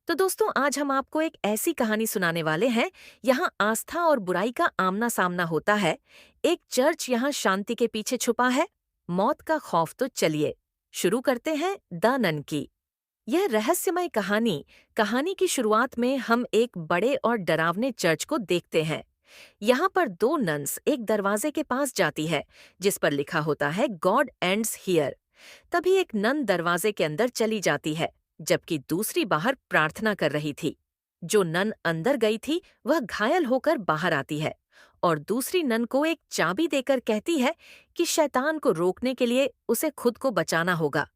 तो दोस्तों आज हम आपको एक ऐसी कहानी सुनाने वाले हैं। यहाँ आस्था और बुराई का आमना सामना होता है। एक चर्च यहाँ शांति के पीछे छुपा है। मौत का खौफ तो चलिए शुरू करते हैं द नन की यह रहस्यमय कहानी। कहानी की शुरुआत में हम एक बड़े और डरावने चर्च को देखते हैं। यहाँ पर दो नन्स एक दरवाजे के पास जाती है जिस पर लिखा होता है गॉड एंड्स हियर। तभी एक नन दरवाजे के अंदर चली जाती है जबकि दूसरी बाहर प्रार्थना कर रही थी। जो नन अंदर गई थी वह घायल होकर बाहर आती है और दूसरी नन को एक चाबी देकर कहती है कि शैतान को रोकने के लिए उसे खुद को बचाना होगा,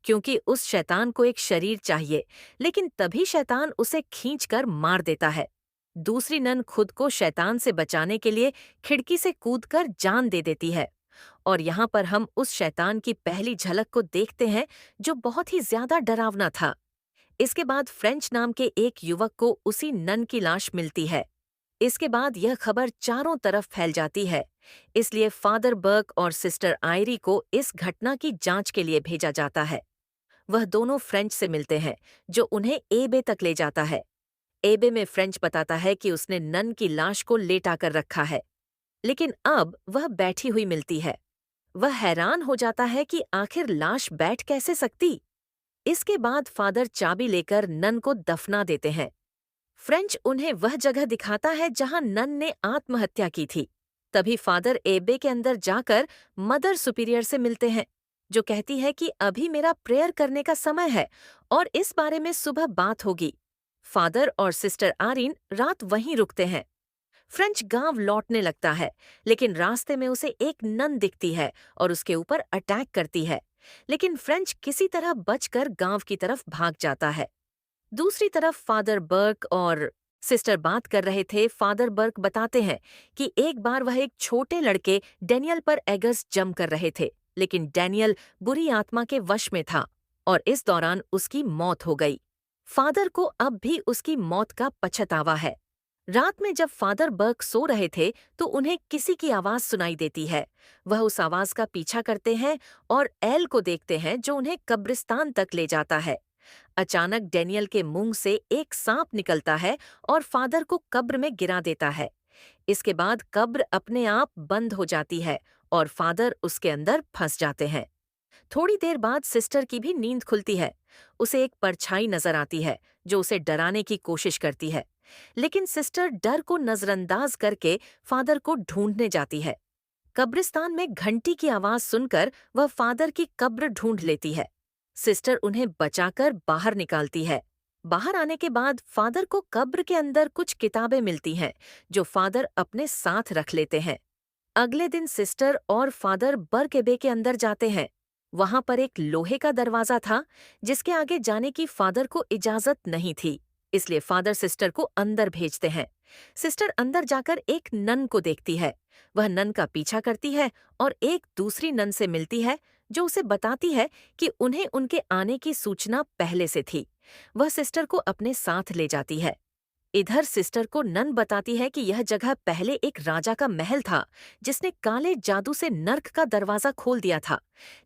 क्योंकि उस शैतान को एक शरीर चाहिए। लेकिन तभी शैतान उसे खींचकर मार देता है। दूसरी नन खुद को शैतान से बचाने के लिए खिड़की से कूदकर जान दे देती है। और यहाँ पर हम उस शैतान की पहली झलक को देखते हैं जो बहुत ही ज्यादा डरावना था। इसके बाद फ्रेंच नाम के एक युवक को उसी नन की लाश मिलती है। इसके बाद यह खबर चारों तरफ फैल जाती है। इसलिए फादर बर्क और सिस्टर आयरी को इस घटना की जांच के लिए भेजा जाता है। वह दोनों फ्रेंच से मिलते हैं जो उन्हें एबे तक ले जाता है। एबे में फ्रेंच बताता है कि उसने नन की लाश को लेटा कर रखा है, लेकिन अब वह बैठी हुई मिलती है। वह हैरान हो जाता है कि आखिर लाश बैठ कैसे सकती। इसके बाद फादर चाबी लेकर नन को दफना देते हैं। फ्रेंच उन्हें वह जगह दिखाता है जहां नन ने आत्महत्या की थी। तभी फादर एबे के अंदर जाकर मदर सुपीरियर से मिलते हैं, जो कहती है कि अभी मेरा प्रेयर करने का समय है और इस बारे में सुबह बात होगी। फादर और सिस्टर आरिन रात वहीं रुकते हैं। फ्रेंच गांव लौटने लगता है, लेकिन रास्ते में उसे एक नन दिखती है और उसके ऊपर अटैक करती है। लेकिन फ्रेंच किसी तरह बचकर गांव की तरफ भाग जाता है। दूसरी तरफ फादर बर्क और सिस्टर बात कर रहे थे। फादर बर्क बताते हैं कि एक बार वह एक छोटे लड़के डैनियल पर एगस जम कर रहे थे, लेकिन डैनियल बुरी आत्मा के वश में था और इस दौरान उसकी मौत हो गई। फादर को अब भी उसकी मौत का पछतावा है। रात में जब फादर बर्क सो रहे थे तो उन्हें किसी की आवाज सुनाई देती है। वह उस आवाज का पीछा करते हैं और एल को देखते हैं जो उन्हें कब्रिस्तान तक ले जाता है। अचानक डैनियल के मुंह से एक सांप निकलता है और फादर को कब्र में गिरा देता है। इसके बाद कब्र अपने आप बंद हो जाती है और फादर उसके अंदर फंस जाते हैं। थोड़ी देर बाद सिस्टर की भी नींद खुलती है। उसे एक परछाई नजर आती है जो उसे डराने की कोशिश करती है, लेकिन सिस्टर डर को नजरअंदाज करके फादर को ढूंढने जाती है। कब्रिस्तान में घंटी की आवाज सुनकर वह फादर की कब्र ढूंढ लेती है। सिस्टर उन्हें बचाकर बाहर निकालती है। बाहर आने के बाद फादर को कब्र के अंदर कुछ किताबें मिलती हैं जो फादर अपने साथ रख लेते हैं। अगले दिन सिस्टर और फादर बरकेबे के अंदर जाते हैं। वहां पर एक लोहे का दरवाजा था जिसके आगे जाने की फादर को इजाजत नहीं थी, इसलिए फादर सिस्टर को अंदर भेजते हैं। सिस्टर अंदर जाकर एक नन को देखती है। वह नन का पीछा करती है और एक दूसरी नन से मिलती है जो उसे बताती है कि उन्हें उनके आने की सूचना पहले से थी। वह सिस्टर को अपने साथ ले जाती है। इधर सिस्टर को नन बताती है कि यह जगह पहले एक राजा का महल था जिसने काले जादू से नर्क का दरवाजा खोल दिया था।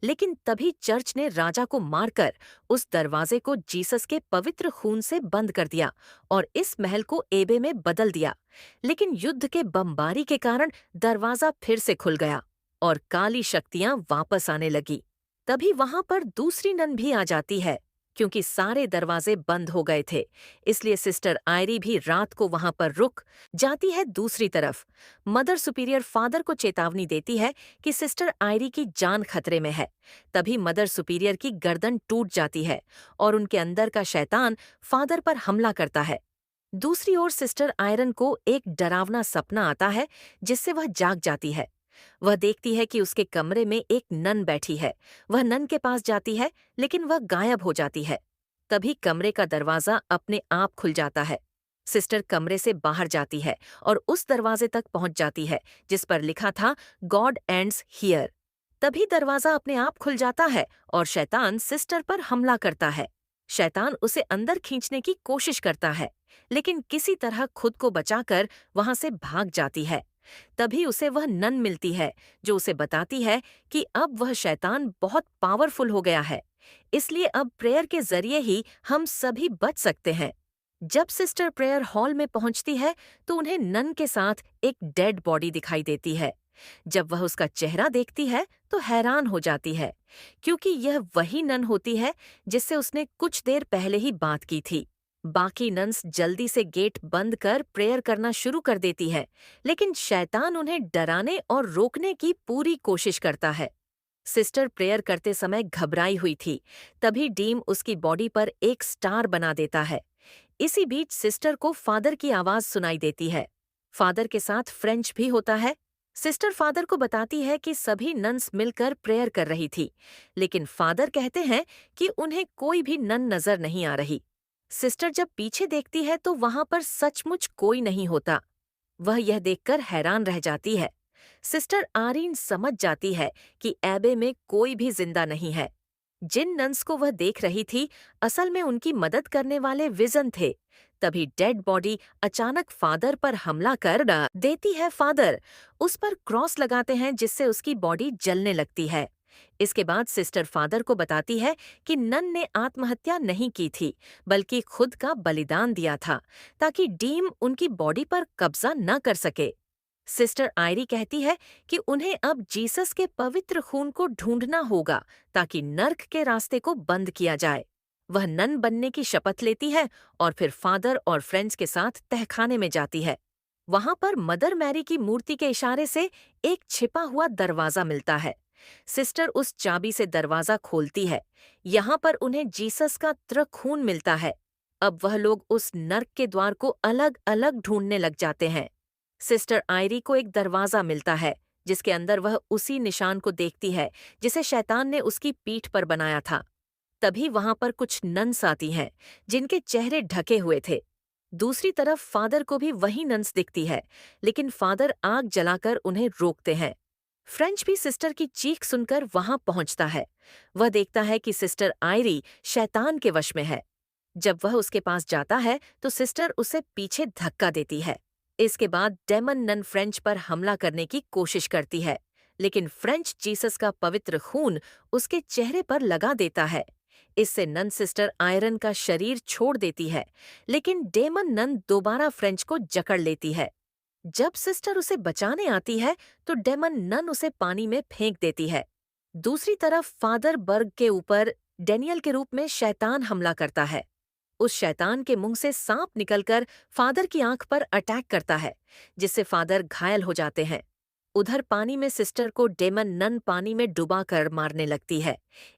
लेकिन तभी चर्च ने राजा को मारकर उस दरवाजे को जीसस के पवित्र खून से बंद कर दिया और इस महल को एबे में बदल दिया। लेकिन युद्ध के बमबारी के कारण दरवाजा फिर से खुल गया और काली शक्तियां वापस आने लगी। तभी वहां पर दूसरी नन भी आ जाती है। क्योंकि सारे दरवाजे बंद हो गए थे, इसलिए सिस्टर आयरी भी रात को वहां पर रुक जाती है। दूसरी तरफ मदर सुपीरियर फादर को चेतावनी देती है कि सिस्टर आयरी की जान खतरे में है। तभी मदर सुपीरियर की गर्दन टूट जाती है और उनके अंदर का शैतान फादर पर हमला करता है। दूसरी ओर सिस्टर आयरन को एक डरावना सपना आता है जिससे वह जाग जाती है। वह देखती है कि उसके कमरे में एक नन बैठी है। वह नन के पास जाती है, लेकिन वह गायब हो जाती है। तभी कमरे का दरवाजा अपने आप खुल जाता है। सिस्टर कमरे से बाहर जाती है और उस दरवाजे तक पहुंच जाती है जिस पर लिखा था गॉड एंड्स हियर। तभी दरवाजा अपने आप खुल जाता है और शैतान सिस्टर पर हमला करता है। शैतान उसे अंदर खींचने की कोशिश करता है, लेकिन किसी तरह खुद को बचाकर वहां से भाग जाती है। तभी उसे वह नन मिलती है जो उसे बताती है कि अब वह शैतान बहुत पावरफुल हो गया है, इसलिए अब प्रेयर के जरिए ही हम सभी बच सकते हैं। जब सिस्टर प्रेयर हॉल में पहुंचती है तो उन्हें नन के साथ एक डेड बॉडी दिखाई देती है। जब वह उसका चेहरा देखती है तो हैरान हो जाती है, क्योंकि यह वही नन होती है जिससे उसने कुछ देर पहले ही बात की थी। बाकी नन्स जल्दी से गेट बंद कर प्रेयर करना शुरू कर देती है, लेकिन शैतान उन्हें डराने और रोकने की पूरी कोशिश करता है। सिस्टर प्रेयर करते समय घबराई हुई थी, तभी डीम उसकी बॉडी पर एक स्टार बना देता है। इसी बीच सिस्टर को फादर की आवाज सुनाई देती है। फादर के साथ फ्रेंच भी होता है। सिस्टर फादर को बताती है कि सभी नन्स मिलकर प्रेयर कर रही थी, लेकिन फादर कहते हैं कि उन्हें कोई भी नन नजर नहीं आ रही। सिस्टर जब पीछे देखती है तो वहां पर सचमुच कोई नहीं होता। वह यह देखकर हैरान रह जाती है। सिस्टर आरीन समझ जाती है कि एबे में कोई भी जिंदा नहीं है। जिन नन्स को वह देख रही थी, असल में उनकी मदद करने वाले विजन थे। तभी डेड बॉडी अचानक फादर पर हमला कर देती है। फादर उस पर क्रॉस लगाते हैं जिससे उसकी बॉडी जलने लगती है। इसके बाद सिस्टर फादर को बताती है कि नन ने आत्महत्या नहीं की थी, बल्कि खुद का बलिदान दिया था ताकि डीम उनकी बॉडी पर कब्जा न कर सके। सिस्टर आयरी कहती है कि उन्हें अब जीसस के पवित्र खून को ढूंढना होगा ताकि नर्क के रास्ते को बंद किया जाए। वह नन बनने की शपथ लेती है और फिर फादर और फ्रेंड्स के साथ तहखाने में जाती है। वहां पर मदर मैरी की मूर्ति के इशारे से एक छिपा हुआ दरवाजा मिलता है। सिस्टर उस चाबी से दरवाजा खोलती है। यहाँ पर उन्हें जीसस का खून मिलता है। अब वह लोग उस नर्क के द्वार को अलग अलग ढूंढने लग जाते हैं। सिस्टर आयरी को एक दरवाजा मिलता है जिसके अंदर वह उसी निशान को देखती है जिसे शैतान ने उसकी पीठ पर बनाया था। तभी वहां पर कुछ नन्स आती हैं जिनके चेहरे ढके हुए थे। दूसरी तरफ फादर को भी वही नन्स दिखती है, लेकिन फादर आग जलाकर उन्हें रोकते हैं। फ्रेंच भी सिस्टर की चीख सुनकर वहां पहुंचता है। वह देखता है कि सिस्टर आयरी शैतान के वश में है। जब वह उसके पास जाता है तो सिस्टर उसे पीछे धक्का देती है। इसके बाद डेमन नन फ्रेंच पर हमला करने की कोशिश करती है, लेकिन फ्रेंच जीसस का पवित्र खून उसके चेहरे पर लगा देता है। इससे नन सिस्टर आयरन का शरीर छोड़ देती है, लेकिन डेमन नन दोबारा फ्रेंच को जकड़ लेती है। जब सिस्टर उसे बचाने आती है तो डेमन नन उसे पानी में फेंक देती है। दूसरी तरफ फादर बर्ग के ऊपर डेनियल के रूप में शैतान हमला करता है। उस शैतान के मुंह से सांप निकलकर फादर की आंख पर अटैक करता है, जिससे फादर घायल हो जाते हैं। उधर पानी में सिस्टर को डेमन नन पानी में डुबा कर मारने लगती है।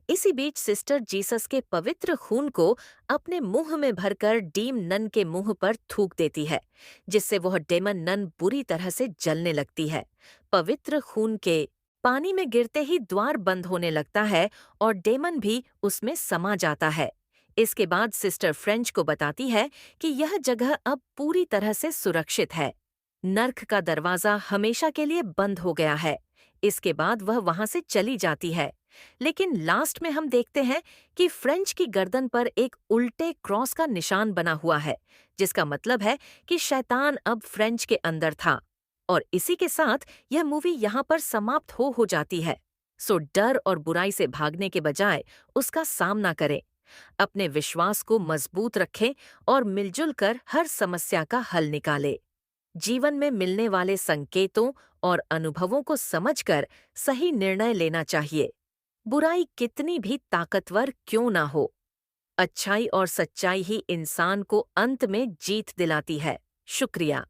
इसी बीच सिस्टर जीसस के पवित्र खून को अपने मुंह में भरकर डीम नन के मुंह पर थूक देती है, जिससे वह डेमन नन बुरी तरह से जलने लगती है। पवित्र खून के पानी में गिरते ही द्वार बंद होने लगता है और डेमन भी उसमें समा जाता है। इसके बाद सिस्टर फ्रेंच को बताती है कि यह जगह अब पूरी तरह से सुरक्षित है। नर्क का दरवाजा हमेशा के लिए बंद हो गया है। इसके बाद वह वहां से चली जाती है। लेकिन लास्ट में हम देखते हैं कि फ्रेंच की गर्दन पर एक उल्टे क्रॉस का निशान बना हुआ है, जिसका मतलब है कि शैतान अब फ्रेंच के अंदर था। और इसी के साथ यह मूवी यहाँ पर समाप्त हो जाती है। सो डर और बुराई से भागने के बजाय उसका सामना करें, अपने विश्वास को मजबूत रखें और मिलजुल कर हर समस्या का हल निकालें। जीवन में मिलने वाले संकेतों और अनुभवों को समझकर सही निर्णय लेना चाहिए। बुराई कितनी भी ताकतवर क्यों ना हो, अच्छाई और सच्चाई ही इंसान को अंत में जीत दिलाती है। शुक्रिया।